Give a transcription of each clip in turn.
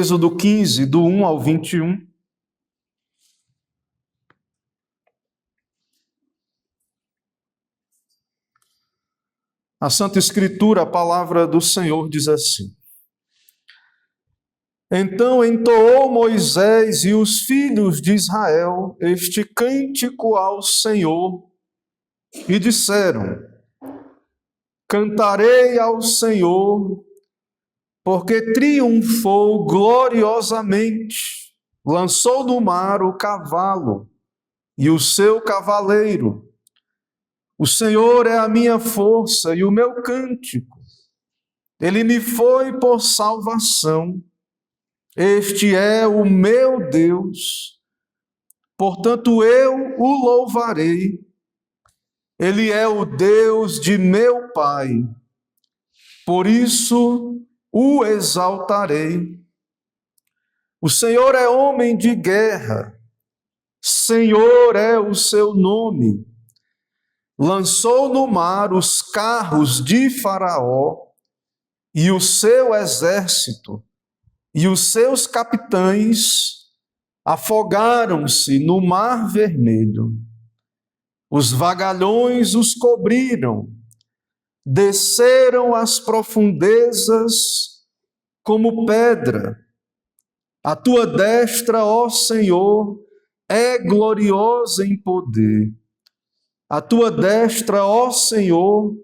Êxodo 15, do 1 ao 21. A Santa Escritura, a palavra do Senhor diz assim: Então entoou Moisés e os filhos de Israel este cântico ao Senhor e disseram: Cantarei ao Senhor, porque triunfou gloriosamente, lançou no mar o cavalo e o seu cavaleiro. O Senhor é a minha força e o meu cântico. Ele me foi por salvação. Este é o meu Deus. Portanto, eu o louvarei. Ele é o Deus de meu Pai. Por isso o exaltarei. O Senhor é homem de guerra. Senhor é o seu nome. Lançou no mar os carros de Faraó e o seu exército, e os seus capitães afogaram-se no mar vermelho. Os vagalhões os cobriram, desceram às profundezas como pedra. A tua destra, ó Senhor, é gloriosa em poder. A tua destra, ó Senhor,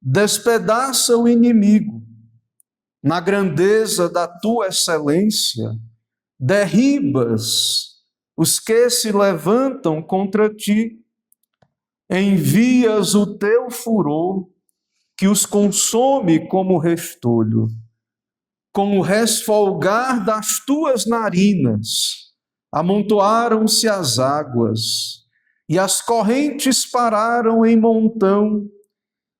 despedaça o inimigo. Na grandeza da tua excelência, derribas os que se levantam contra ti. Envias o teu furor, que os consome como restolho. Com o resfolgar das tuas narinas, amontoaram-se as águas, e as correntes pararam em montão.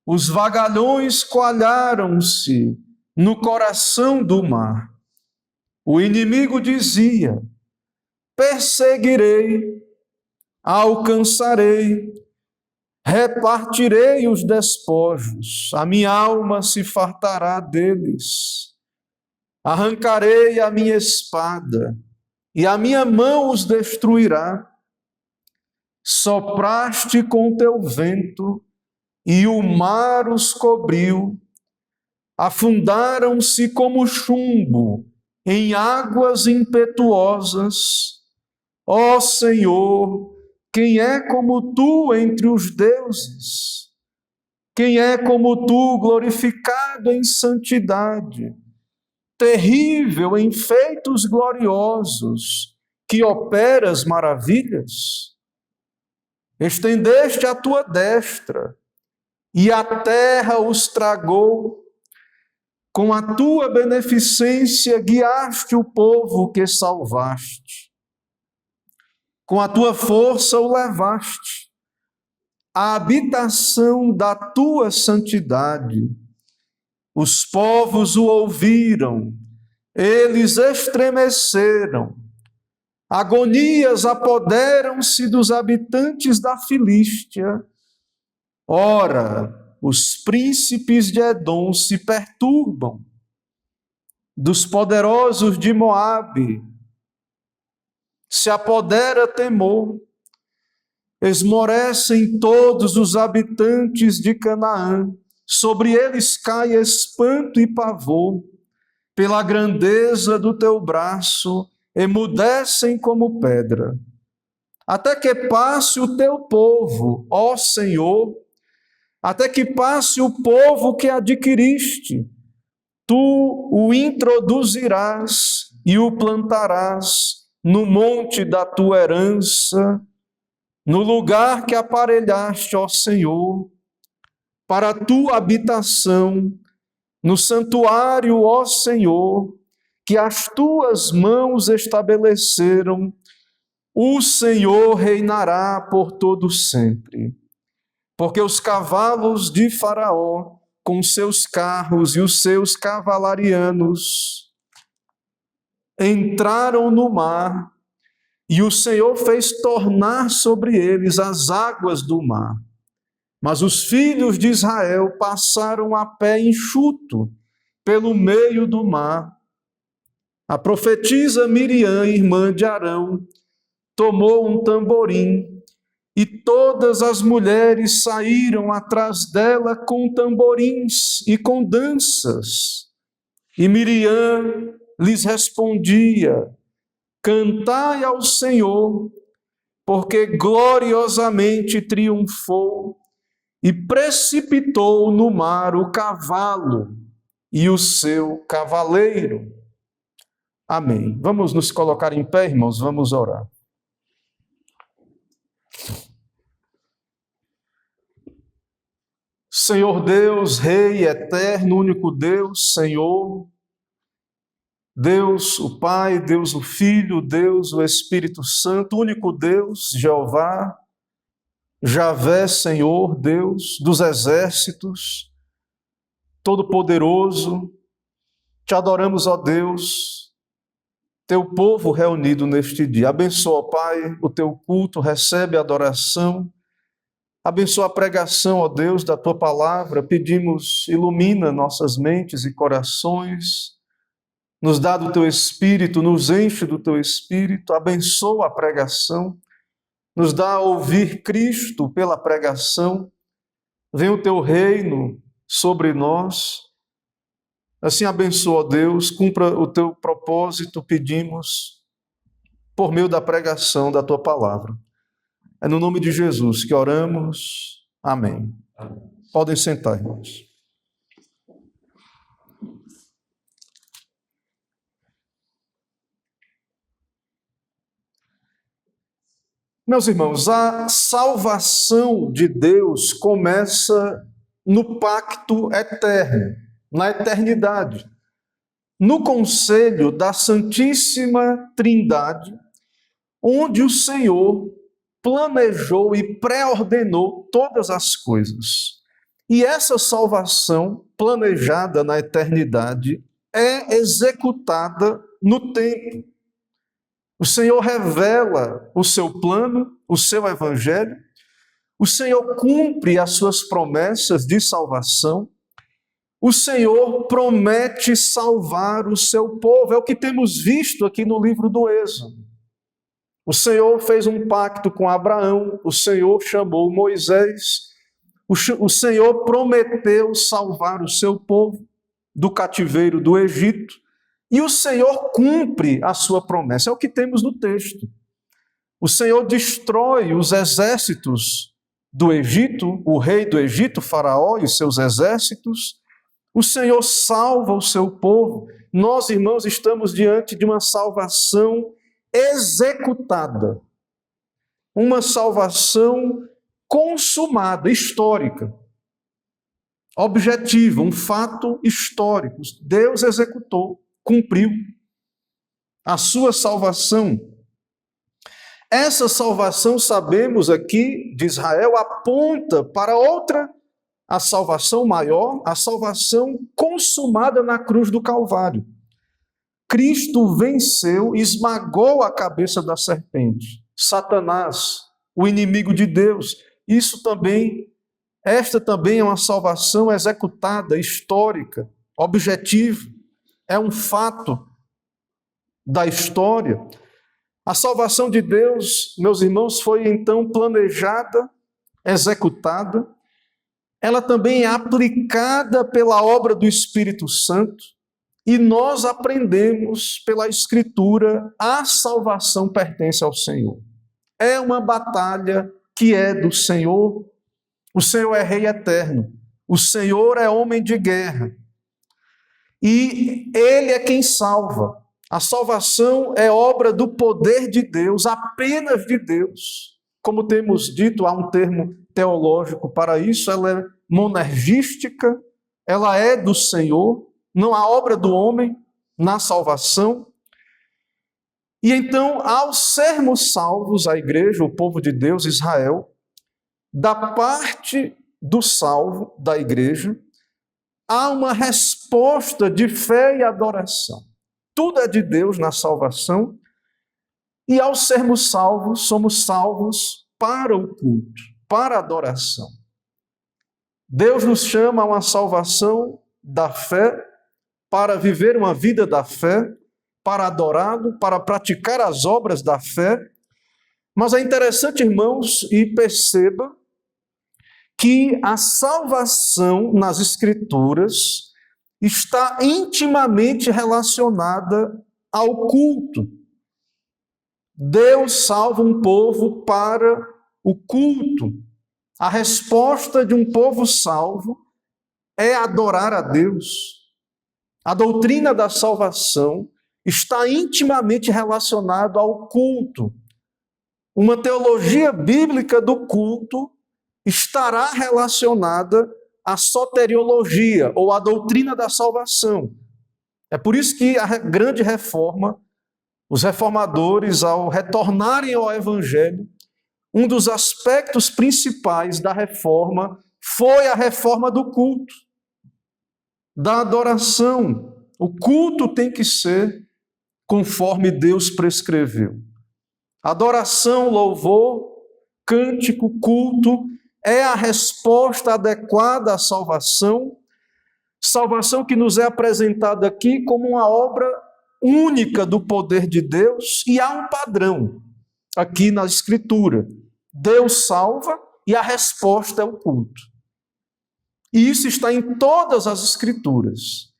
Os vagalhões coalharam-se no coração do mar. O inimigo dizia: perseguirei, alcançarei, repartirei os despojos, a minha alma se fartará deles. Arrancarei a minha espada, e a minha mão os destruirá. Sopraste com teu vento, e o mar os cobriu. Afundaram-se como chumbo em águas impetuosas. Ó Senhor, quem é como tu entre os deuses? Quem é como tu, glorificado em santidade, terrível em feitos gloriosos, que operas maravilhas? Estendeste a tua destra, e a terra os tragou. Com a tua beneficência guiaste o povo que salvaste. Com a tua força o levaste à habitação da tua santidade. Os povos o ouviram, eles estremeceram. Agonias apoderam-se dos habitantes da Filístia. Ora, os príncipes de Edom se perturbam, dos poderosos de Moabe se apodera temor, esmorecem todos os habitantes de Canaã, sobre eles cai espanto e pavor, pela grandeza do teu braço, emudecem como pedra. Até que passe o teu povo, ó Senhor, até que passe o povo que adquiriste, tu o introduzirás e o plantarás no monte da tua herança, no lugar que aparelhaste, ó Senhor, para a tua habitação, no santuário, ó Senhor, que as tuas mãos estabeleceram. O Senhor reinará por todo sempre. Porque os cavalos de Faraó, com seus carros e os seus cavalarianos, entraram no mar, e o Senhor fez tornar sobre eles as águas do mar. Mas os filhos de Israel passaram a pé enxuto pelo meio do mar. A profetisa Miriam, irmã de Arão, tomou um tamborim e todas as mulheres saíram atrás dela com tamborins e com danças. E Miriam lhes respondia: cantai ao Senhor, porque gloriosamente triunfou e precipitou no mar o cavalo e o seu cavaleiro. Amém. Vamos nos colocar em pé, irmãos, vamos orar. Senhor Deus, Rei eterno, único Deus, Senhor, Deus o Pai, Deus o Filho, Deus o Espírito Santo, único Deus, Jeová, Javé, Senhor, Deus dos exércitos, Todo-Poderoso, te adoramos, ó Deus, teu povo reunido neste dia. Abençoa, ó Pai, o teu culto, recebe a adoração, abençoa a pregação, ó Deus, da tua palavra. Pedimos, ilumina nossas mentes e corações, nos dá do teu Espírito, nos enche do teu Espírito, abençoa a pregação, nos dá a ouvir Cristo pela pregação. Vem o teu reino sobre nós. Assim abençoa, ó Deus, cumpra o teu propósito, pedimos, por meio da pregação da tua palavra. É no nome de Jesus que oramos. Amém. Podem sentar, irmãos. Meus irmãos, a salvação de Deus começa no pacto eterno, na eternidade, no conselho da Santíssima Trindade, onde o Senhor planejou e pré-ordenou todas as coisas. E essa salvação planejada na eternidade é executada no tempo. O Senhor revela o seu plano, o seu evangelho, o Senhor cumpre as suas promessas de salvação, o Senhor promete salvar o seu povo. É o que temos visto aqui no livro do Êxodo. O Senhor fez um pacto com Abraão, o Senhor chamou Moisés, o Senhor prometeu salvar o seu povo do cativeiro do Egito, e o Senhor cumpre a sua promessa. É o que temos no texto. O Senhor destrói os exércitos do Egito, o rei do Egito, Faraó e seus exércitos. O Senhor salva o seu povo. Nós, irmãos, estamos diante de uma salvação executada. Uma salvação consumada, histórica. Objetiva, um fato histórico. Deus executou, cumpriu a sua salvação. Essa salvação, sabemos aqui, de Israel, aponta para outra, a salvação maior, a salvação consumada na cruz do Calvário. Cristo venceu, esmagou a cabeça da serpente, Satanás, o inimigo de Deus. Esta também é uma salvação executada, histórica, objetiva. É um fato da história. A salvação de Deus, meus irmãos, foi então planejada, executada. Ela também é aplicada pela obra do Espírito Santo. E nós aprendemos pela Escritura, a salvação pertence ao Senhor. É uma batalha que é do Senhor. O Senhor é Rei eterno. O Senhor é homem de guerra. E Ele é quem salva. A salvação é obra do poder de Deus, apenas de Deus. Como temos dito, há um termo teológico para isso, ela é monergística, ela é do Senhor, não há obra do homem na salvação. E então, ao sermos salvos, a igreja, o povo de Deus, Israel, da parte do salvo, da igreja, há uma resposta de fé e adoração. Tudo é de Deus na salvação, e ao sermos salvos, somos salvos para o culto, para a adoração. Deus nos chama a uma salvação da fé, para viver uma vida da fé, para adorá-lo, para praticar as obras da fé. Mas é interessante, irmãos, e perceba que a salvação nas Escrituras está intimamente relacionada ao culto. Deus salva um povo para o culto. A resposta de um povo salvo é adorar a Deus. A doutrina da salvação está intimamente relacionada ao culto. Uma teologia bíblica do culto estará relacionada à soteriologia, ou à doutrina da salvação. É por isso que a grande reforma, os reformadores, ao retornarem ao Evangelho, um dos aspectos principais da reforma foi a reforma do culto, da adoração. O culto tem que ser conforme Deus prescreveu. Adoração, louvor, cântico, culto é a resposta adequada à salvação, salvação que nos é apresentada aqui como uma obra única do poder de Deus, e há um padrão aqui na Escritura. Deus salva e a resposta é o culto. E isso está em todas as Escrituras.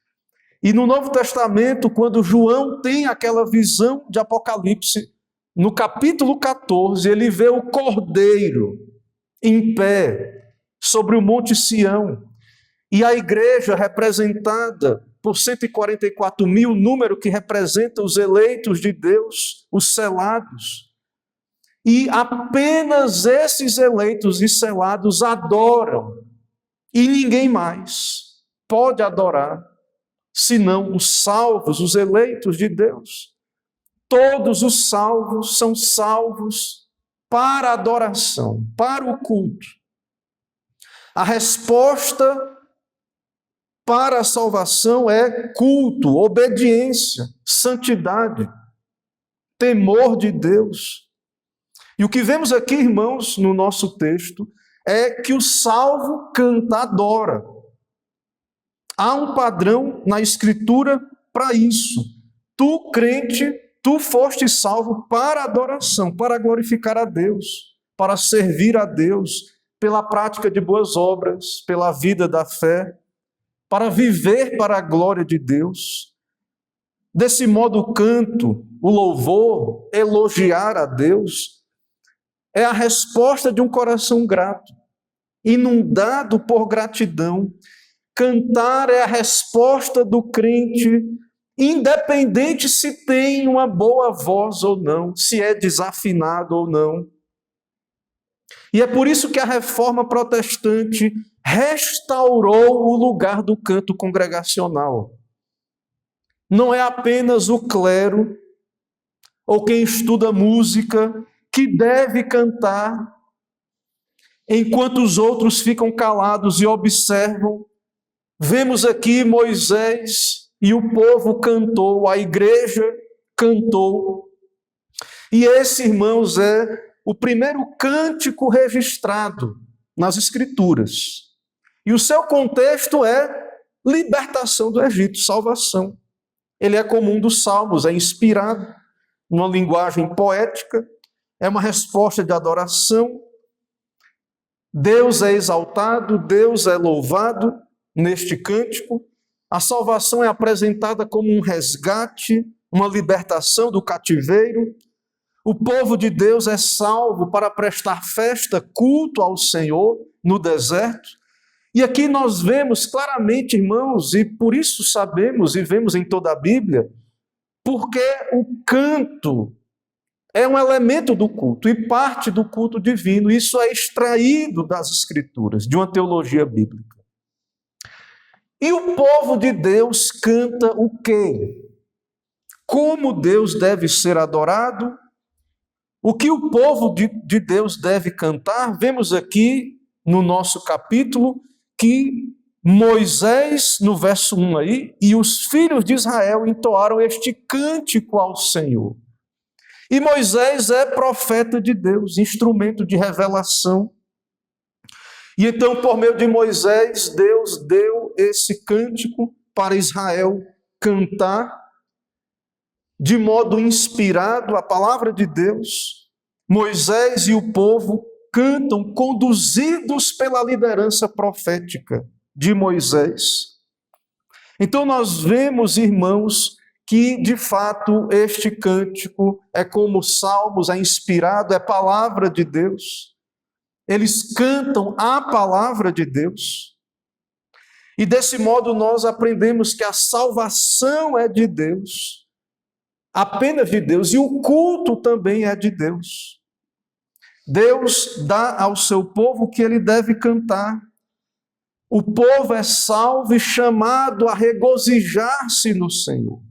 E no Novo Testamento, quando João tem aquela visão de Apocalipse, no capítulo 14, ele vê o Cordeiro em pé sobre o Monte Sião, e a igreja representada por 144 mil, número que representa os eleitos de Deus, os selados. E apenas esses eleitos e selados adoram, e ninguém mais pode adorar, senão os salvos, os eleitos de Deus. Todos os salvos são salvos para a adoração, para o culto. A resposta para a salvação é culto, obediência, santidade, temor de Deus. E o que vemos aqui, irmãos, no nosso texto, é que o salvo canta, adora. Há um padrão na Escritura para isso. Tu, crente, tu foste salvo para a adoração, para glorificar a Deus, para servir a Deus, pela prática de boas obras, pela vida da fé, para viver para a glória de Deus. Desse modo, o canto, o louvor, elogiar a Deus, é a resposta de um coração grato, inundado por gratidão. Cantar é a resposta do crente, independente se tem uma boa voz ou não, se é desafinado ou não. E é por isso que a reforma protestante restaurou o lugar do canto congregacional. Não é apenas o clero ou quem estuda música que deve cantar, enquanto os outros ficam calados e observam. Vemos aqui Moisés e o povo cantou, a igreja cantou. E esse, irmãos, é o primeiro cântico registrado nas Escrituras. E o seu contexto é libertação do Egito, salvação. Ele é comum dos salmos, é inspirado numa linguagem poética, é uma resposta de adoração. Deus é exaltado, Deus é louvado neste cântico. A salvação é apresentada como um resgate, uma libertação do cativeiro. O povo de Deus é salvo para prestar festa, culto ao Senhor no deserto. E aqui nós vemos claramente, irmãos, e por isso sabemos e vemos em toda a Bíblia, porque o canto é um elemento do culto e parte do culto divino. Isso é extraído das Escrituras, de uma teologia bíblica. E o povo de Deus canta o quê? Como Deus deve ser adorado? O que o povo de Deus deve cantar? Vemos aqui no nosso capítulo que Moisés, no verso 1 aí, e os filhos de Israel entoaram este cântico ao Senhor. E Moisés é profeta de Deus, instrumento de revelação. E então, por meio de Moisés, Deus deu esse cântico para Israel cantar. de modo inspirado, a palavra de Deus, Moisés e o povo cantam conduzidos pela liderança profética de Moisés. Então nós vemos, irmãos, que de fato este cântico é como Salmos, é inspirado, é palavra de Deus. Eles cantam a palavra de Deus. E desse modo nós aprendemos que a salvação é de Deus, apenas de Deus, e o culto também é de Deus. Deus dá ao seu povo o que ele deve cantar. O povo é salvo e chamado a regozijar-se no Senhor,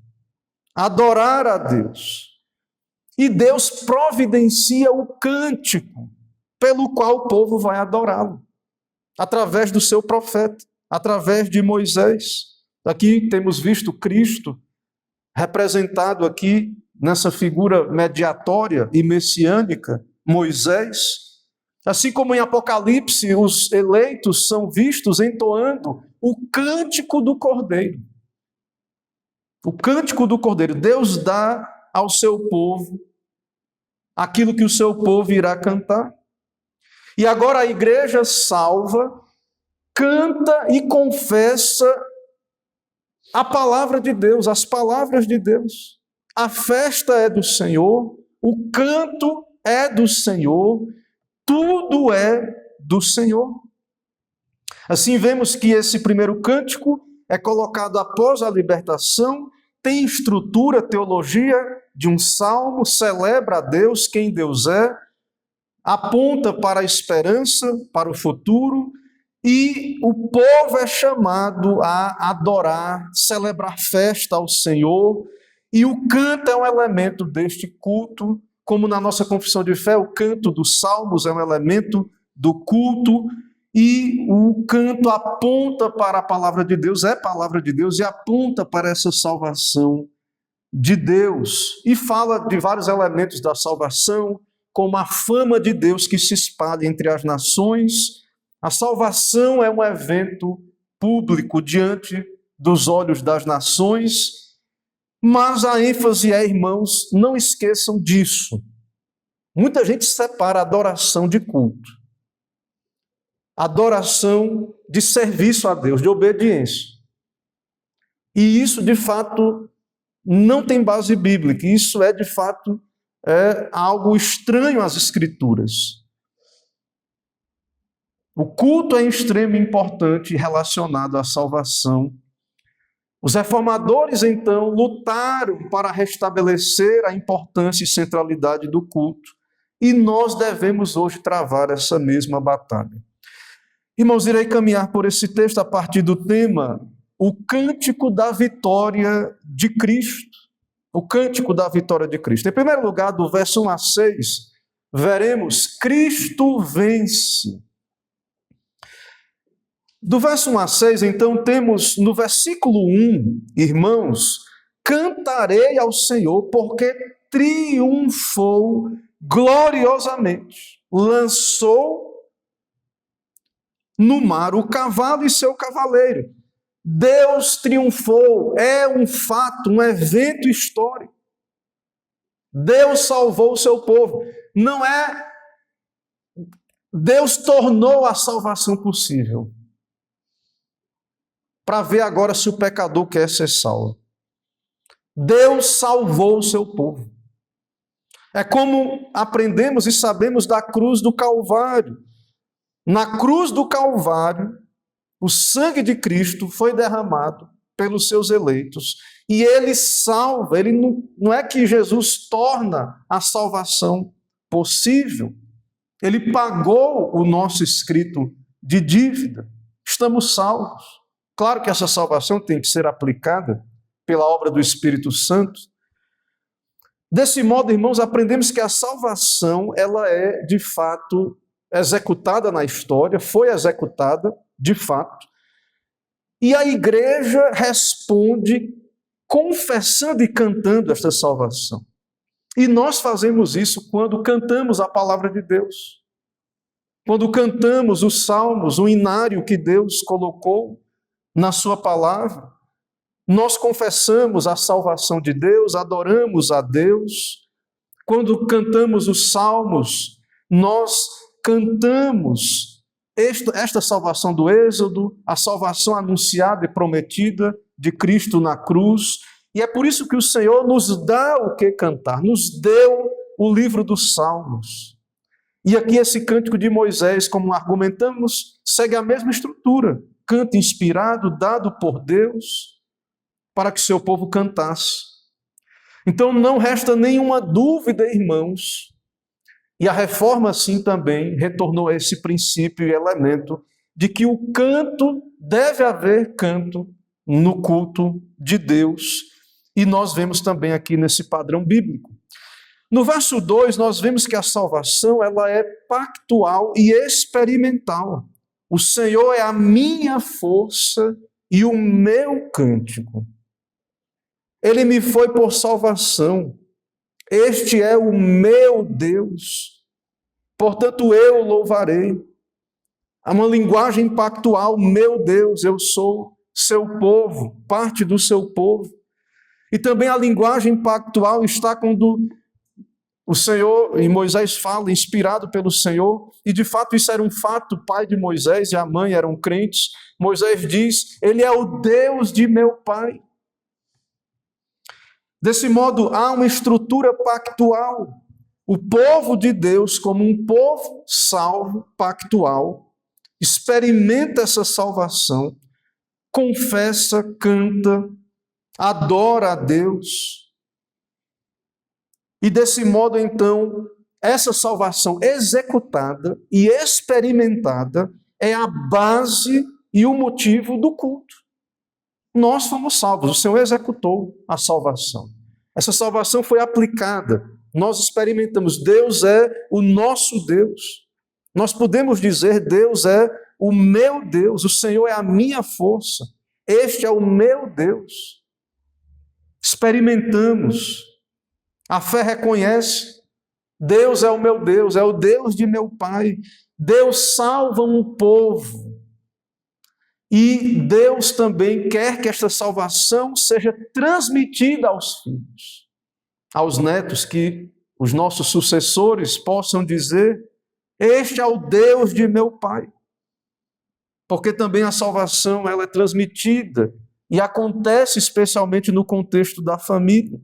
a adorar a Deus. E Deus providencia o cântico pelo qual o povo vai adorá-lo, através do seu profeta, através de Moisés. Aqui temos visto Cristo representado aqui nessa figura mediatória e messiânica, Moisés. Assim como em Apocalipse, os eleitos são vistos entoando o cântico do Cordeiro. O cântico do Cordeiro. Deus dá ao seu povo aquilo que o seu povo irá cantar. E agora a igreja salva canta e confessa a palavra de Deus, as palavras de Deus. A festa é do Senhor, o canto é do Senhor, tudo é do Senhor. Assim vemos que esse primeiro cântico é colocado após a libertação, tem estrutura, teologia de um salmo, celebra a Deus, quem Deus é, aponta para a esperança, para o futuro, e o povo é chamado a adorar, celebrar festa ao Senhor, e o canto é um elemento deste culto, como na nossa confissão de fé, o canto dos salmos é um elemento do culto, e o canto aponta para a palavra de Deus, é palavra de Deus, e aponta para essa salvação de Deus, e fala de vários elementos da salvação, como a fama de Deus que se espalha entre as nações. A salvação é um evento público diante dos olhos das nações, mas a ênfase é, irmãos, não esqueçam disso. Muita gente separa a adoração de culto, adoração de serviço a Deus, de obediência. E isso, de fato, não tem base bíblica. Isso é, de fato, algo estranho às Escrituras. O culto é extremamente importante relacionado à salvação. Os reformadores, então, lutaram para restabelecer a importância e centralidade do culto, e nós devemos hoje travar essa mesma batalha. Irmãos, irei caminhar por esse texto a partir do tema o cântico da vitória de Cristo. O cântico da vitória de Cristo. Em primeiro lugar, do verso 1 a 6, veremos Cristo vence. Do verso 1 a 6, então, temos no versículo 1, irmãos, cantarei ao Senhor porque triunfou gloriosamente, lançou no mar o cavalo e seu cavaleiro. Deus triunfou, é um fato, um evento histórico. Deus salvou o seu povo. Não é... Deus tornou a salvação possível. Para ver agora se o pecador quer ser salvo. Deus salvou o seu povo. É como aprendemos e sabemos da cruz do Calvário. Na cruz do Calvário, o sangue de Cristo foi derramado pelos seus eleitos e ele salva. Ele não é que Jesus torna a salvação possível. Ele pagou o nosso escrito de dívida. Estamos salvos. Claro que essa salvação tem que ser aplicada pela obra do Espírito Santo. Desse modo, irmãos, aprendemos que a salvação, ela é, de fato, executada na história, foi executada, de fato, e a igreja responde confessando e cantando esta salvação. E nós fazemos isso quando cantamos a palavra de Deus, quando cantamos os salmos, o inário que Deus colocou na sua palavra, Nós confessamos a salvação de Deus, adoramos a Deus. Quando cantamos os salmos, nós cantamos esta salvação do Êxodo, a salvação anunciada e prometida de Cristo na cruz. E é por isso que o Senhor nos dá o que cantar, nos deu o livro dos salmos. E aqui esse cântico de Moisés, como argumentamos, segue a mesma estrutura. Canto inspirado, dado por Deus, para que seu povo cantasse. Então não resta nenhuma dúvida, irmãos, e a reforma assim também retornou a esse princípio e elemento de que o canto, deve haver canto no culto de Deus, e nós vemos também aqui nesse padrão bíblico. No verso 2, nós vemos que a salvação ela é pactual e experimental. O Senhor é a minha força e o meu cântico. Ele me foi por salvação. Este é o meu Deus. Portanto, eu o louvarei. Há uma linguagem pactual, meu Deus, eu sou seu povo, parte do seu povo. E também a linguagem pactual está quando o Senhor, e Moisés fala, inspirado pelo Senhor, e de fato isso era um fato, o pai de Moisés e a mãe eram crentes. Moisés diz, ele é o Deus de meu pai. Desse modo, há uma estrutura pactual. O povo de Deus, como um povo salvo, pactual, experimenta essa salvação, confessa, canta, adora a Deus. E desse modo, então, essa salvação executada e experimentada é a base e o motivo do culto. Nós fomos salvos, o Senhor executou a salvação. Essa salvação foi aplicada, nós experimentamos, Deus é o nosso Deus. Nós podemos dizer, Deus é o meu Deus, o Senhor é a minha força, este é o meu Deus. Experimentamos, a fé reconhece, Deus é o meu Deus, é o Deus de meu Pai. Deus salva um povo. E Deus também quer que esta salvação seja transmitida aos filhos, aos netos, que os nossos sucessores possam dizer, este é o Deus de meu Pai. Porque também a salvação ela é transmitida e acontece especialmente no contexto da família.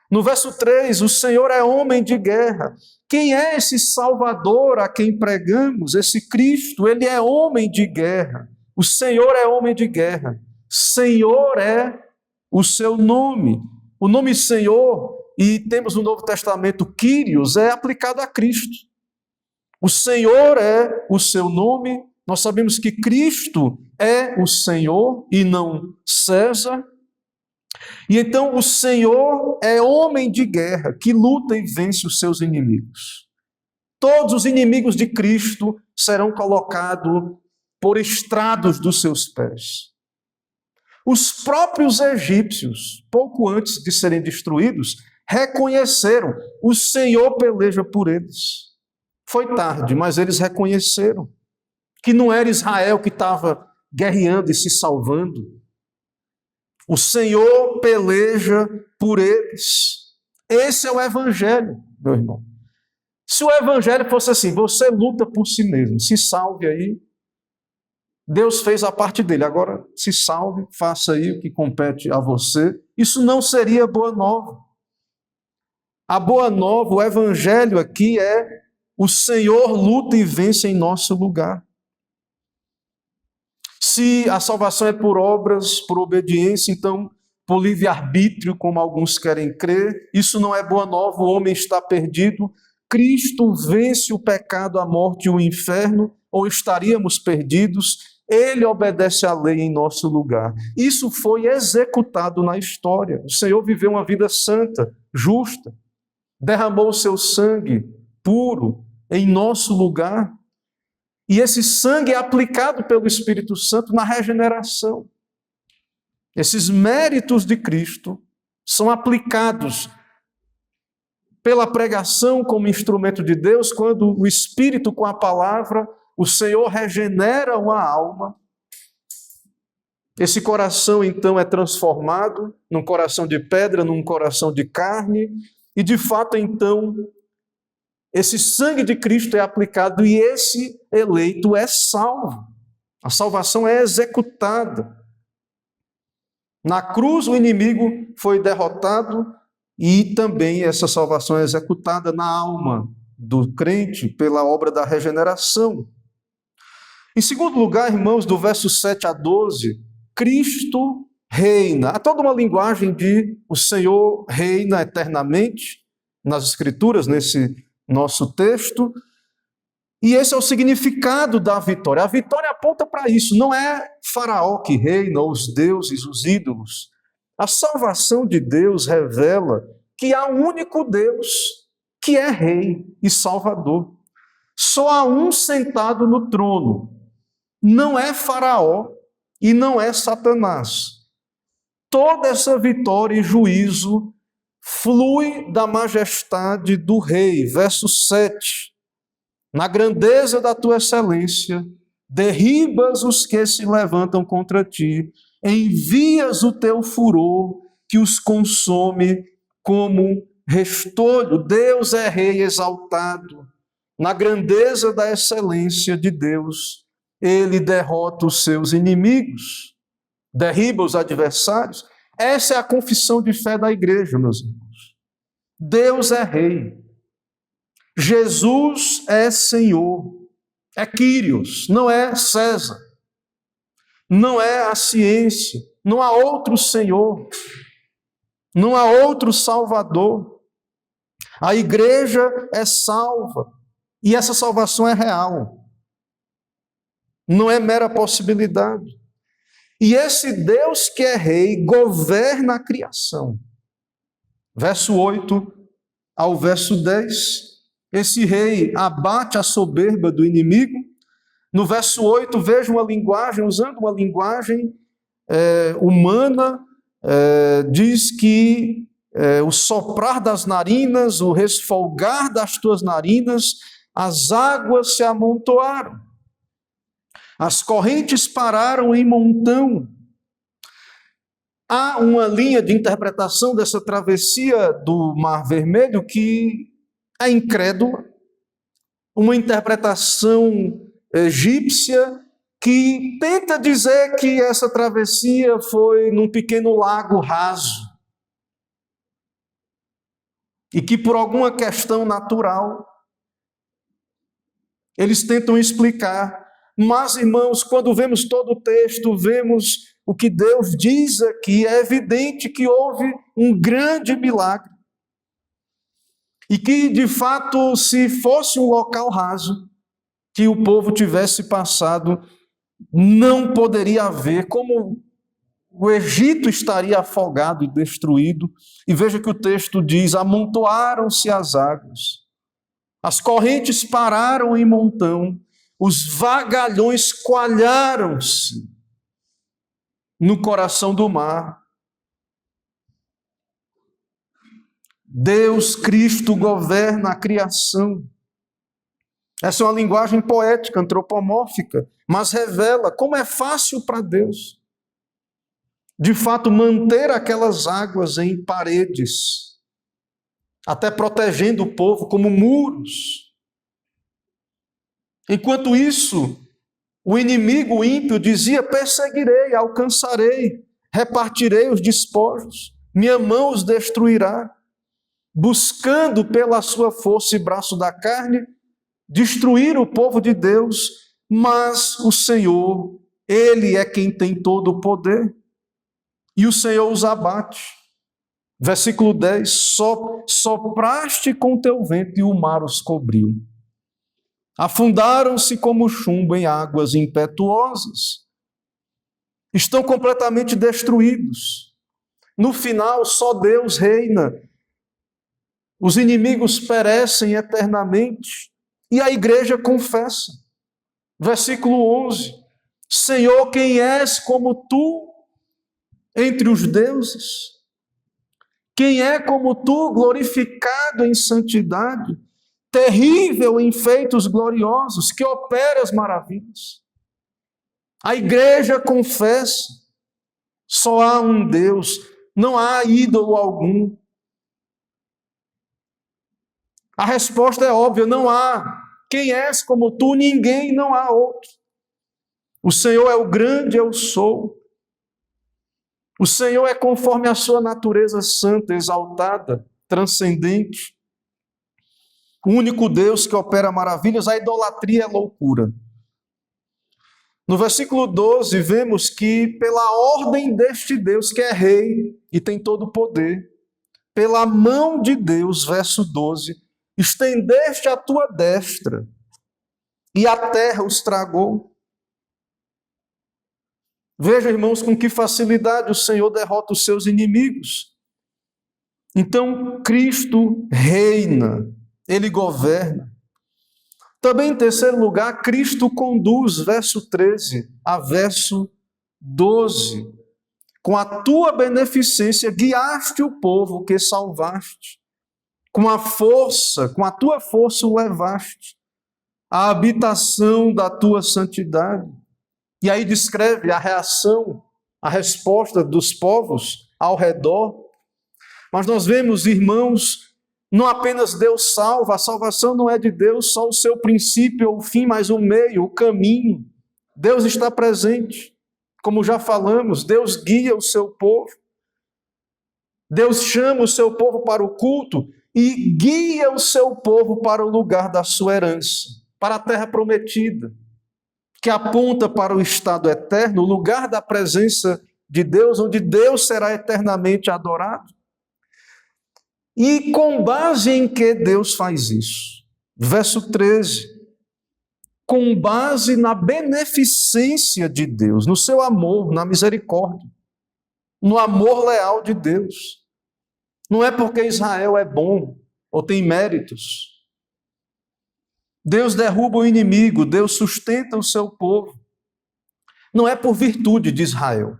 No verso 3, o Senhor é homem de guerra. Quem é esse Salvador a quem pregamos? Esse Cristo, ele é homem de guerra. O Senhor é homem de guerra. Senhor é o seu nome. O nome Senhor, e temos no Novo Testamento Kyrios, é aplicado a Cristo. O Senhor é o seu nome. Nós sabemos que Cristo é o Senhor e não César. E então o Senhor é homem de guerra, que luta e vence os seus inimigos. Todos os inimigos de Cristo serão colocados por estrados dos seus pés. Os próprios egípcios, pouco antes de serem destruídos, reconheceram, o Senhor peleja por eles. Foi tarde, mas eles reconheceram que não era Israel que estava guerreando e se salvando. O Senhor peleja por eles. Esse é o Evangelho, meu irmão. Se o Evangelho fosse assim, você luta por si mesmo, se salve aí. Deus fez a parte dele, agora se salve, faça aí o que compete a você. Isso não seria boa nova. A boa nova, o Evangelho aqui é o Senhor luta e vence em nosso lugar. Se a salvação é por obras, por obediência, então por livre-arbítrio, como alguns querem crer, isso não é boa nova, o homem está perdido. Cristo vence o pecado, a morte e o inferno, ou estaríamos perdidos. Ele obedece à lei em nosso lugar. Isso foi executado na história. O Senhor viveu uma vida santa, justa, derramou o seu sangue puro em nosso lugar. E esse sangue é aplicado pelo Espírito Santo na regeneração. Esses méritos de Cristo são aplicados pela pregação como instrumento de Deus, quando o Espírito com a palavra, o Senhor regenera uma alma Esse coração, então, é transformado num coração de pedra, num coração de carne, e de fato, então, esse sangue de Cristo é aplicado e esse eleito é salvo. A salvação é executada. Na cruz, o inimigo foi derrotado e também essa salvação é executada na alma do crente pela obra da regeneração. Em segundo lugar, irmãos, do verso 7 a 12, Cristo reina. Há toda uma linguagem de o Senhor reina eternamente nas Escrituras, nesse nosso texto. E esse é o significado da vitória. A vitória aponta para isso. Não é Faraó que reina, ou os deuses, os ídolos. A salvação de Deus revela que há um único Deus que é Rei e Salvador. Só há um sentado no trono. Não é Faraó e não é Satanás. Toda essa vitória e juízo flui da majestade do Rei. Verso 7. Na grandeza da tua excelência, derribas os que se levantam contra ti, envias o teu furor que os consome como restolho. Deus é Rei exaltado. Na grandeza da excelência de Deus, Ele derrota os seus inimigos, derriba os adversários. Essa é a confissão de fé da igreja, meus irmãos. Deus é Rei. Jesus é Senhor, é Quírios, não é César, não é a ciência, não há outro Senhor, não há outro Salvador. A igreja é salva e essa salvação é real, não é mera possibilidade. E esse Deus que é Rei governa a criação. Verso 8 ao verso 10. Esse rei abate a soberba do inimigo. No verso 8, veja uma linguagem, usando uma linguagem humana, diz que o soprar das narinas, o resfolgar das tuas narinas, as águas se amontoaram. As correntes pararam em montão. Há uma linha de interpretação dessa travessia do Mar Vermelho que é incrédula, uma interpretação egípcia que tenta dizer que essa travessia foi num pequeno lago raso e que por alguma questão natural eles tentam explicar. Mas, irmãos, quando vemos todo o texto, vemos o que Deus diz aqui, é evidente que houve um grande milagre. E que, de fato, se fosse um local raso, que o povo tivesse passado, não poderia haver, como o Egito estaria afogado e destruído. E veja que o texto diz, amontoaram-se as águas, as correntes pararam em montão, os vagalhões coalharam-se no coração do mar. Deus, Cristo, governa a criação. Essa é uma linguagem poética, antropomórfica, mas revela como é fácil para Deus, de fato, manter aquelas águas em paredes, até protegendo o povo como muros. Enquanto isso, o inimigo ímpio dizia, perseguirei, alcançarei, repartirei os despojos, minha mão os destruirá. Buscando pela sua força e braço da carne, destruir o povo de Deus, mas o Senhor, Ele é quem tem todo o poder, e o Senhor os abate. Versículo 10, sopraste com teu vento e o mar os cobriu. Afundaram-se como chumbo em águas impetuosas. Estão completamente destruídos. No final, só Deus reina. Os inimigos perecem eternamente. E a igreja confessa. Versículo 11. Senhor, quem és como tu entre os deuses? Quem é como tu, glorificado em santidade, terrível em feitos gloriosos, que opera as maravilhas? A igreja confessa. Só há um Deus, não há ídolo algum. A resposta é óbvia, não há. Quem és como tu? Ninguém, não há outro. O Senhor é o grande, eu sou. O Senhor é conforme a sua natureza santa, exaltada, transcendente. O único Deus que opera maravilhas, a idolatria é loucura. No versículo 12, vemos que pela ordem deste Deus, que é rei e tem todo o poder, pela mão de Deus, verso 12, estendeste a tua destra e a terra os tragou. Veja, irmãos, com que facilidade o Senhor derrota os seus inimigos. Então, Cristo reina, Ele governa. Também, em terceiro lugar, Cristo conduz, verso 13 a verso 12. Com a tua beneficência, guiaste o povo que salvaste. Com a tua força o levaste à habitação da tua santidade. E aí descreve a reação, a resposta dos povos ao redor. Mas nós vemos, irmãos, não apenas Deus salva, a salvação não é de Deus só o seu princípio ou o fim, mas o meio, o caminho. Deus está presente. Como já falamos, Deus guia o seu povo. Deus chama o seu povo para o culto e guia o seu povo para o lugar da sua herança, para a terra prometida, que aponta para o estado eterno, o lugar da presença de Deus, onde Deus será eternamente adorado. E com base em que Deus faz isso? Verso 13. Com base na beneficência de Deus, no seu amor, na misericórdia, no amor leal de Deus. Não é porque Israel é bom ou tem méritos. Deus derruba o inimigo, Deus sustenta o seu povo. Não é por virtude de Israel.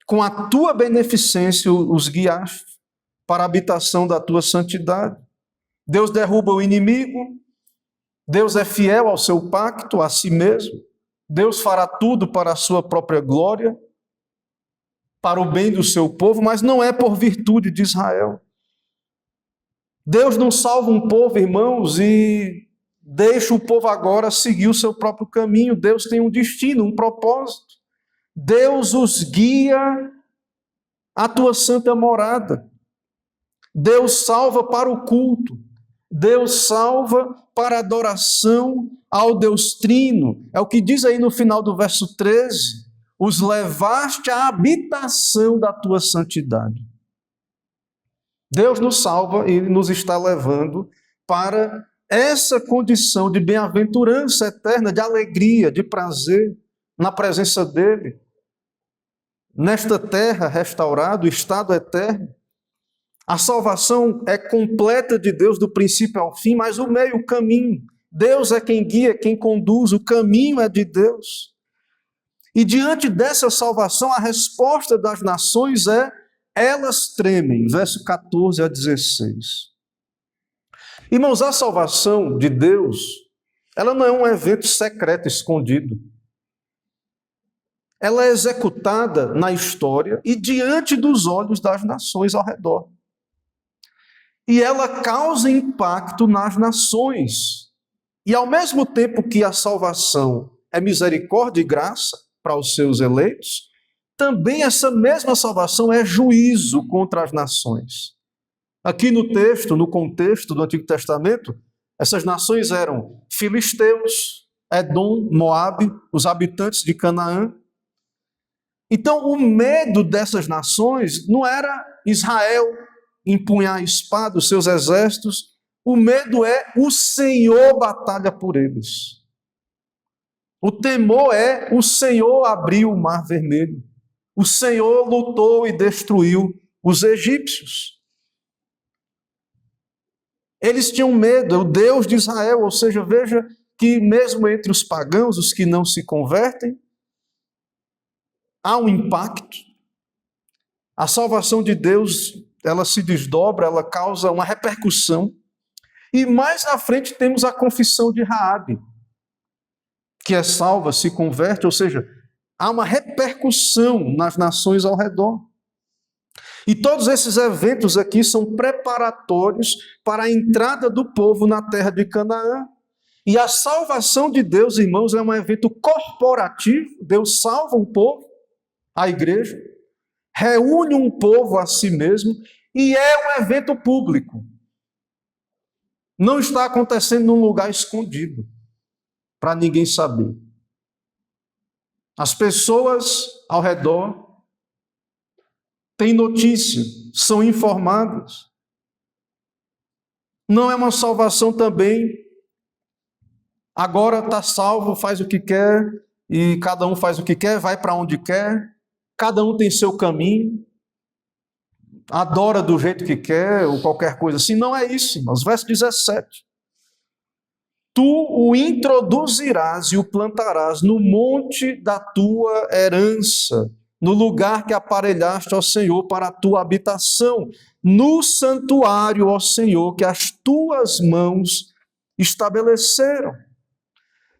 Com a tua beneficência os guiaste para a habitação da tua santidade. Deus derruba o inimigo, Deus é fiel ao seu pacto, a si mesmo. Deus fará tudo para a sua própria glória, para o bem do seu povo, mas não é por virtude de Israel. Deus não salva um povo, irmãos, e deixa o povo agora seguir o seu próprio caminho. Deus tem um destino, um propósito. Deus os guia à tua santa morada. Deus salva para o culto. Deus salva para a adoração ao Deus Trino. É o que diz aí no final do verso 13. Os levaste à habitação da tua santidade. Deus nos salva e Ele nos está levando para essa condição de bem-aventurança eterna, de alegria, de prazer na presença dEle. Nesta terra restaurada, o estado eterno. A salvação é completa de Deus do princípio ao fim, mas o meio, o caminho. Deus é quem guia, quem conduz, o caminho é de Deus. E diante dessa salvação, a resposta das nações é: elas tremem. Verso 14 a 16. Irmãos, a salvação de Deus, ela não é um evento secreto, escondido. Ela é executada na história e diante dos olhos das nações ao redor. E ela causa impacto nas nações. E ao mesmo tempo que a salvação é misericórdia e graça para os seus eleitos, também essa mesma salvação é juízo contra as nações. Aqui no texto, no contexto do Antigo Testamento, essas nações eram filisteus, Edom, Moabe, os habitantes de Canaã. Então, o medo dessas nações não era Israel empunhar a espada, os seus exércitos. O medo é o Senhor batalha por eles. O temor é o Senhor abriu o mar vermelho. O Senhor lutou e destruiu os egípcios. Eles tinham medo, o Deus de Israel, ou seja, veja que mesmo entre os pagãos, os que não se convertem, há um impacto. A salvação de Deus, ela se desdobra, ela causa uma repercussão. E mais na frente temos a confissão de Raabe, que é salva, se converte, ou seja, há uma repercussão nas nações ao redor. E todos esses eventos aqui são preparatórios para a entrada do povo na terra de Canaã. E a salvação de Deus, irmãos, é um evento corporativo. Deus salva um povo, a igreja, reúne um povo a si mesmo, e é um evento público. Não está acontecendo num lugar escondido, para ninguém saber. As pessoas ao redor têm notícia, são informadas. Não é uma salvação também, agora está salvo, faz o que quer, e cada um faz o que quer, vai para onde quer, cada um tem seu caminho, adora do jeito que quer, ou qualquer coisa assim. Não é isso, irmãos. Verso 17. Tu o introduzirás e o plantarás no monte da tua herança, no lugar que aparelhaste ao Senhor para a tua habitação, no santuário, ó Senhor, que as tuas mãos estabeleceram.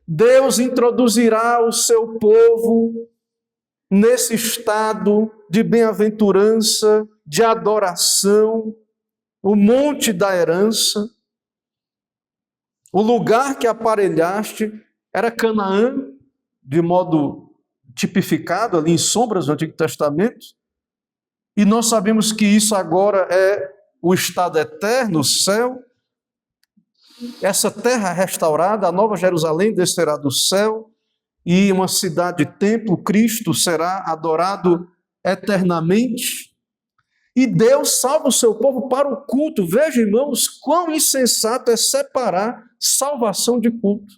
Deus introduzirá o seu povo nesse estado de bem-aventurança, de adoração, o monte da herança. O lugar que aparelhaste era Canaã, de modo tipificado ali em sombras do Antigo Testamento, e nós sabemos que isso agora é o estado eterno, o céu. Essa terra restaurada, a Nova Jerusalém descerá do céu, e uma cidade-templo, Cristo, será adorado eternamente. E Deus salva o seu povo para o culto. Veja, irmãos, quão insensato é separar salvação de culto.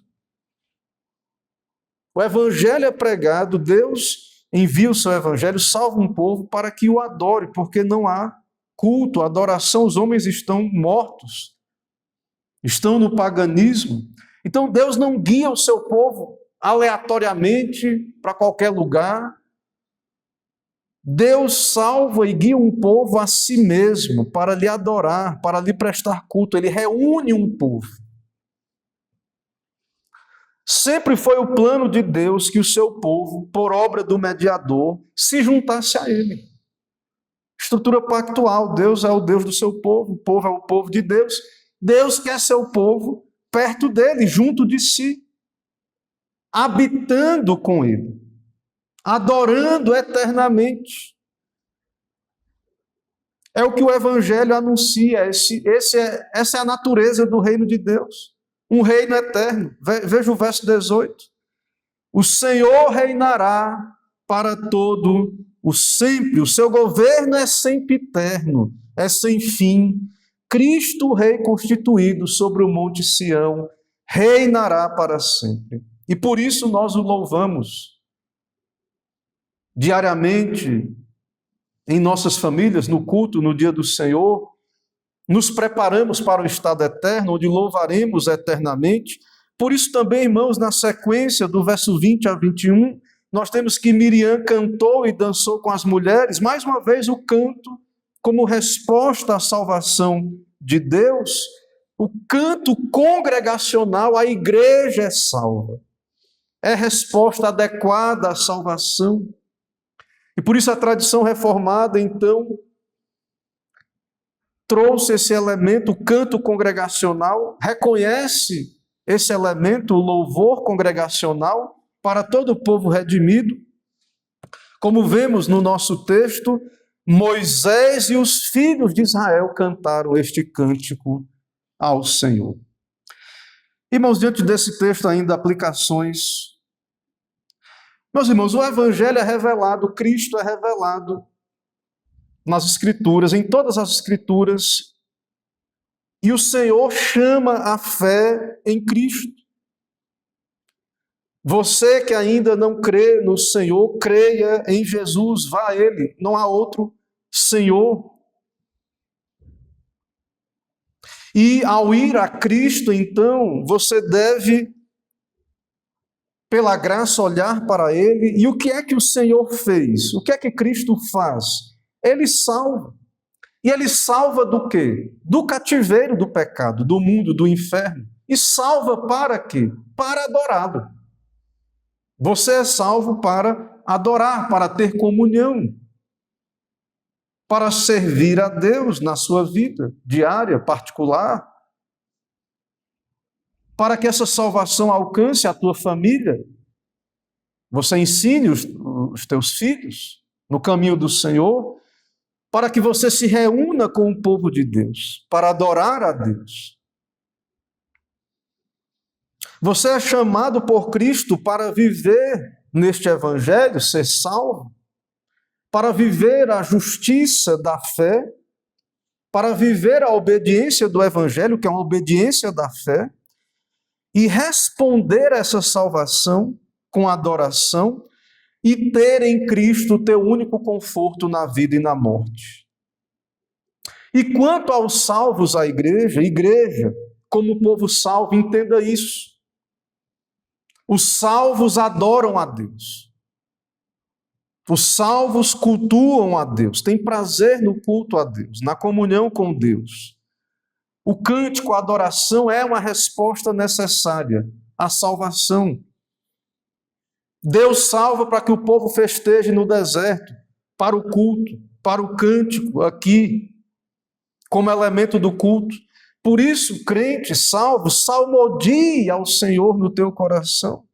O evangelho é pregado, Deus envia o seu evangelho, salva um povo para que o adore, porque não há culto, adoração, os homens estão mortos, estão no paganismo. Então Deus não guia o seu povo aleatoriamente para qualquer lugar. Deus salva e guia um povo a si mesmo, para lhe adorar, para lhe prestar culto. Ele reúne um povo. Sempre foi o plano de Deus que o seu povo, por obra do mediador, se juntasse a ele. Estrutura pactual, Deus é o Deus do seu povo, o povo é o povo de Deus. Deus quer seu povo perto dele, junto de si, habitando com ele, adorando eternamente. É o que o Evangelho anuncia, essa é a natureza do reino de Deus, um reino eterno. Veja o verso 18. O Senhor reinará para todo o sempre, o seu governo é sempiterno, é sem fim. Cristo, Rei constituído sobre o monte Sião, reinará para sempre. E por isso nós o louvamos diariamente em nossas famílias, no culto, no dia do Senhor. Nos preparamos para o estado eterno, onde louvaremos eternamente. Por isso também, irmãos, na sequência do verso 20 a 21, nós temos que Miriam cantou e dançou com as mulheres. Mais uma vez o canto como resposta à salvação de Deus. O canto congregacional, a igreja é salva. É resposta adequada à salvação. E por isso a tradição reformada, então, trouxe esse elemento, o canto congregacional, reconhece esse elemento, o louvor congregacional, para todo o povo redimido. Como vemos no nosso texto, Moisés e os filhos de Israel cantaram este cântico ao Senhor. Irmãos, diante desse texto ainda, aplicações. Meus irmãos, o Evangelho é revelado, Cristo é revelado nas Escrituras, em todas as Escrituras, e o Senhor chama a fé em Cristo. Você que ainda não crê no Senhor, creia em Jesus, vá a Ele, não há outro Senhor. E ao ir a Cristo, então, você deve, pela graça, olhar para Ele. E o que é que o Senhor fez? O que é que Cristo faz? Ele salva. E Ele salva do quê? Do cativeiro do pecado, do mundo, do inferno. E salva para quê? Para adorá-lo. Você é salvo para adorar, para ter comunhão, para servir a Deus na sua vida diária, particular, para que essa salvação alcance a tua família. Você ensine os teus filhos no caminho do Senhor, para que você se reúna com o povo de Deus, para adorar a Deus. Você é chamado por Cristo para viver neste evangelho, ser salvo, para viver a justiça da fé, para viver a obediência do evangelho, que é uma obediência da fé, e responder a essa salvação com adoração e ter em Cristo o teu único conforto na vida e na morte. E quanto aos salvos, a igreja, como povo salvo, entenda isso. Os salvos adoram a Deus. Os salvos cultuam a Deus, têm prazer no culto a Deus, na comunhão com Deus. O cântico, a adoração é uma resposta necessária à salvação. Deus salva para que o povo festeje no deserto, para o culto, para o cântico aqui, como elemento do culto. Por isso, crente salvo, salmodie ao Senhor no teu coração.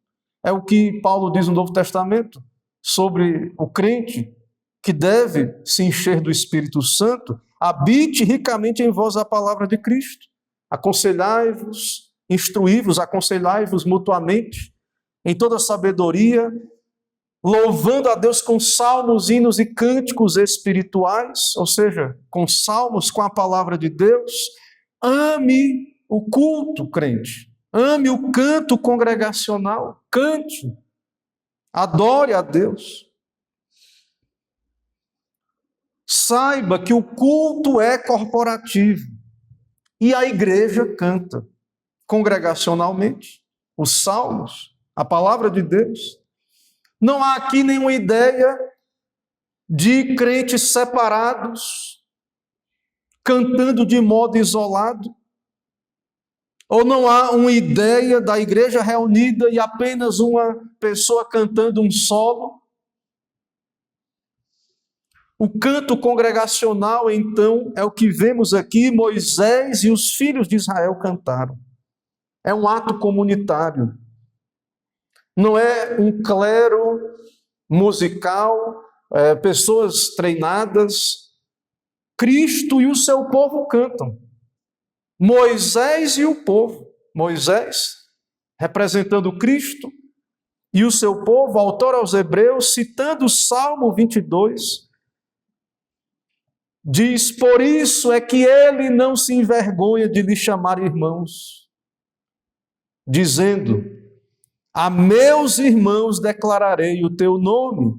É o que Paulo diz no Novo Testamento sobre o crente que deve se encher do Espírito Santo. Habite ricamente em vós a palavra de Cristo. Aconselhai-vos, instruí-vos, aconselhai-vos mutuamente em toda sabedoria, louvando a Deus com salmos, hinos e cânticos espirituais, ou seja, com salmos, com a palavra de Deus. Ame o culto, crente. Ame o canto congregacional. Cante. Adore a Deus. Saiba que o culto é corporativo e a igreja canta congregacionalmente os salmos, a palavra de Deus. Não há aqui nenhuma ideia de crentes separados, cantando de modo isolado, ou não há uma ideia da igreja reunida e apenas uma pessoa cantando um solo. O canto congregacional, então, é o que vemos aqui, Moisés e os filhos de Israel cantaram. É um ato comunitário. Não é um clero musical, pessoas treinadas. Cristo e o seu povo cantam. Moisés e o povo. Moisés, representando Cristo, e o seu povo, autor aos Hebreus, citando o Salmo 22, diz: por isso é que ele não se envergonha de lhe chamar irmãos, dizendo: a meus irmãos declararei o teu nome,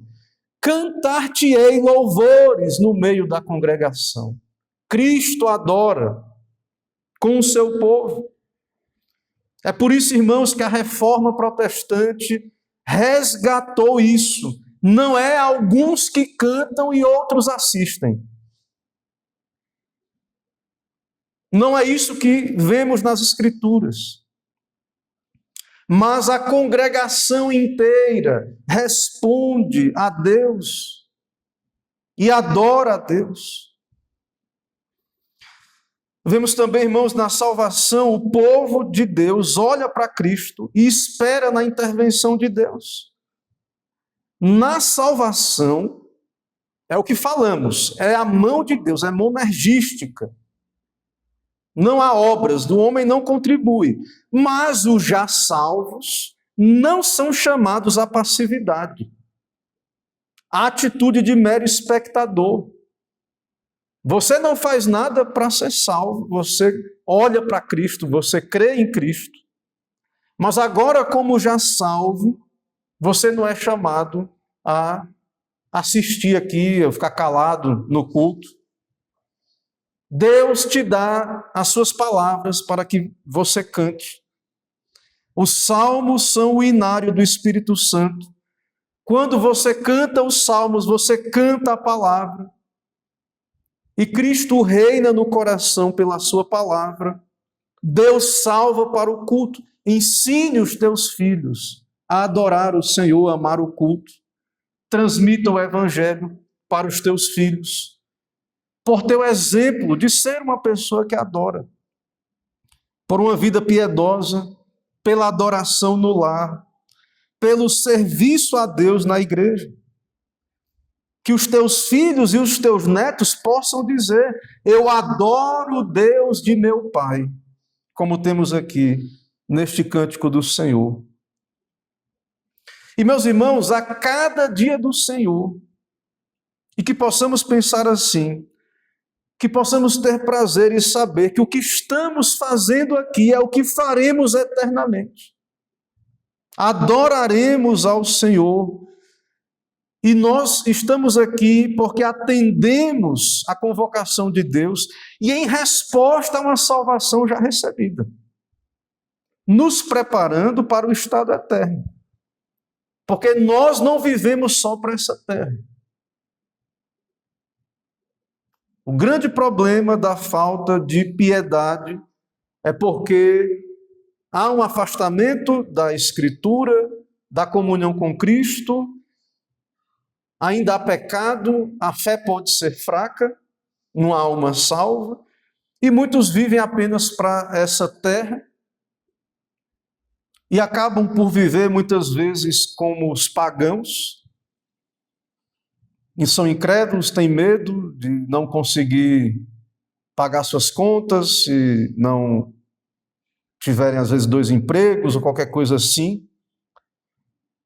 cantar-te-ei louvores no meio da congregação. Cristo adora com o seu povo. É por isso, irmãos, que a reforma protestante resgatou isso. Não é alguns que cantam e outros assistem. Não é isso que vemos nas Escrituras. Mas a congregação inteira responde a Deus e adora a Deus. Vemos também, irmãos, na salvação, o povo de Deus olha para Cristo e espera na intervenção de Deus. Na salvação, é o que falamos, é a mão de Deus, é monergística. Não há obras, do homem não contribui. Mas os já salvos não são chamados à passividade. A atitude de mero espectador. Você não faz nada para ser salvo, você olha para Cristo, você crê em Cristo. Mas agora, como já salvo, você não é chamado a assistir aqui, a ficar calado no culto. Deus te dá as suas palavras para que você cante. Os salmos são o inário do Espírito Santo. Quando você canta os salmos, você canta a palavra. E Cristo reina no coração pela sua palavra. Deus salva para o culto. Ensine os teus filhos a adorar o Senhor, a amar o culto. transmita o Evangelho para os teus filhos, por teu exemplo de ser uma pessoa que adora, por uma vida piedosa, pela adoração no lar, pelo serviço a Deus na igreja. Que os teus filhos e os teus netos possam dizer: eu adoro o Deus de meu Pai, como temos aqui neste cântico do Senhor. E, meus irmãos, a cada dia do Senhor, e que possamos pensar assim, que possamos ter prazer em saber que o que estamos fazendo aqui é o que faremos eternamente. Adoraremos ao Senhor, e nós estamos aqui porque atendemos a convocação de Deus e em resposta a uma salvação já recebida, nos preparando para o estado eterno. Porque nós não vivemos só para essa terra. O grande problema da falta de piedade é porque há um afastamento da Escritura, da comunhão com Cristo, ainda há pecado, a fé pode ser fraca, não há alma salva, e muitos vivem apenas para essa terra e acabam por viver muitas vezes como os pagãos, e são incrédulos, têm medo de não conseguir pagar suas contas, se não tiverem às vezes 2 empregos ou qualquer coisa assim.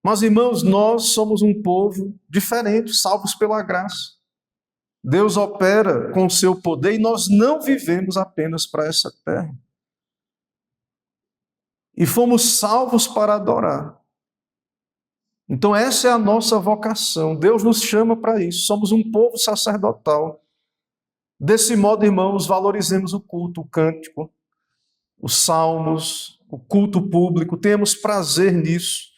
Mas, irmãos, nós somos um povo diferente, salvos pela graça. Deus opera com o seu poder e nós não vivemos apenas para essa terra. E fomos salvos para adorar. Então essa é a nossa vocação. Deus nos chama para isso. Somos um povo sacerdotal. Desse modo, irmãos, valorizemos o culto, o cântico, os salmos, o culto público. Tenhamos prazer nisso.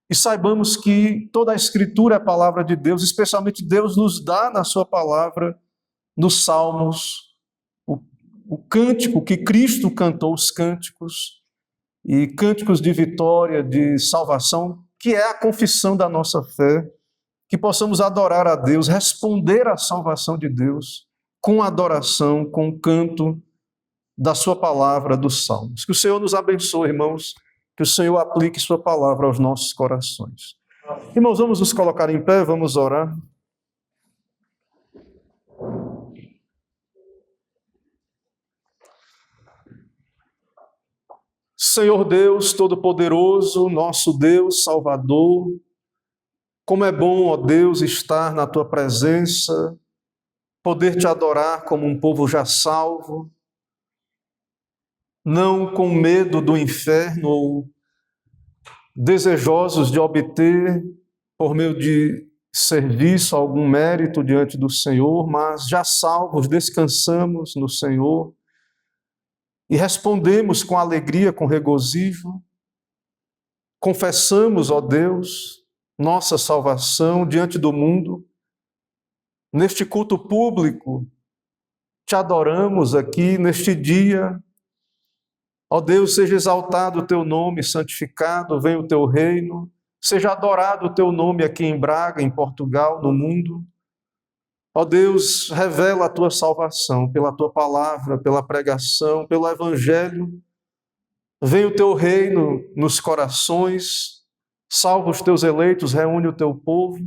E saibamos que toda a Escritura é a palavra de Deus, especialmente Deus nos dá na sua palavra, nos salmos, o cântico que Cristo cantou, os cânticos, e cânticos de vitória, de salvação, que é a confissão da nossa fé, que possamos adorar a Deus, responder à salvação de Deus, com adoração, com canto da sua palavra, dos salmos. Que o Senhor nos abençoe, irmãos, que o Senhor aplique sua palavra aos nossos corações. Irmãos, vamos nos colocar em pé, vamos orar. Senhor Deus Todo-Poderoso, nosso Deus Salvador, como é bom, ó Deus, estar na Tua presença, poder Te adorar como um povo já salvo, não com medo do inferno ou desejosos de obter, por meio de serviço, algum mérito diante do Senhor, mas já salvos, descansamos no Senhor, e respondemos com alegria, com regozijo, confessamos, ó Deus, nossa salvação diante do mundo. Neste culto público, Te adoramos aqui neste dia. Ó Deus, seja exaltado o Teu nome, santificado, venha o Teu reino, seja adorado o Teu nome aqui em Braga, em Portugal, no mundo. Ó Deus, revela a Tua salvação pela Tua palavra, pela pregação, pelo Evangelho. Venha o Teu reino nos corações, salva os Teus eleitos, reúne o Teu povo.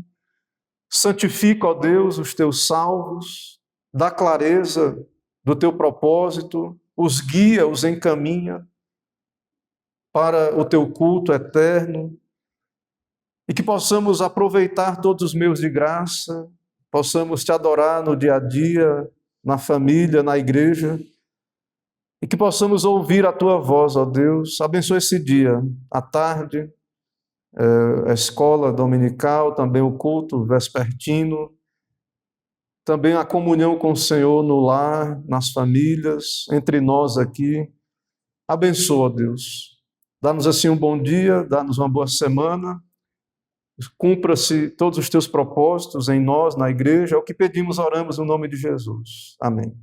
Santifica, ó Deus, os Teus salvos, dá clareza do Teu propósito, os guia, os encaminha para o Teu culto eterno. E que possamos aproveitar todos os meios de graça, possamos Te adorar no dia a dia, na família, na igreja, e que possamos ouvir a Tua voz, ó Deus. Abençoa esse dia, à tarde, a escola dominical, também o culto vespertino, também a comunhão com o Senhor no lar, nas famílias, entre nós aqui. Abençoa, ó Deus. Dá-nos assim um bom dia, dá-nos uma boa semana. Cumpra-se todos os Teus propósitos em nós, na igreja. É o que pedimos, oramos no nome de Jesus. Amém.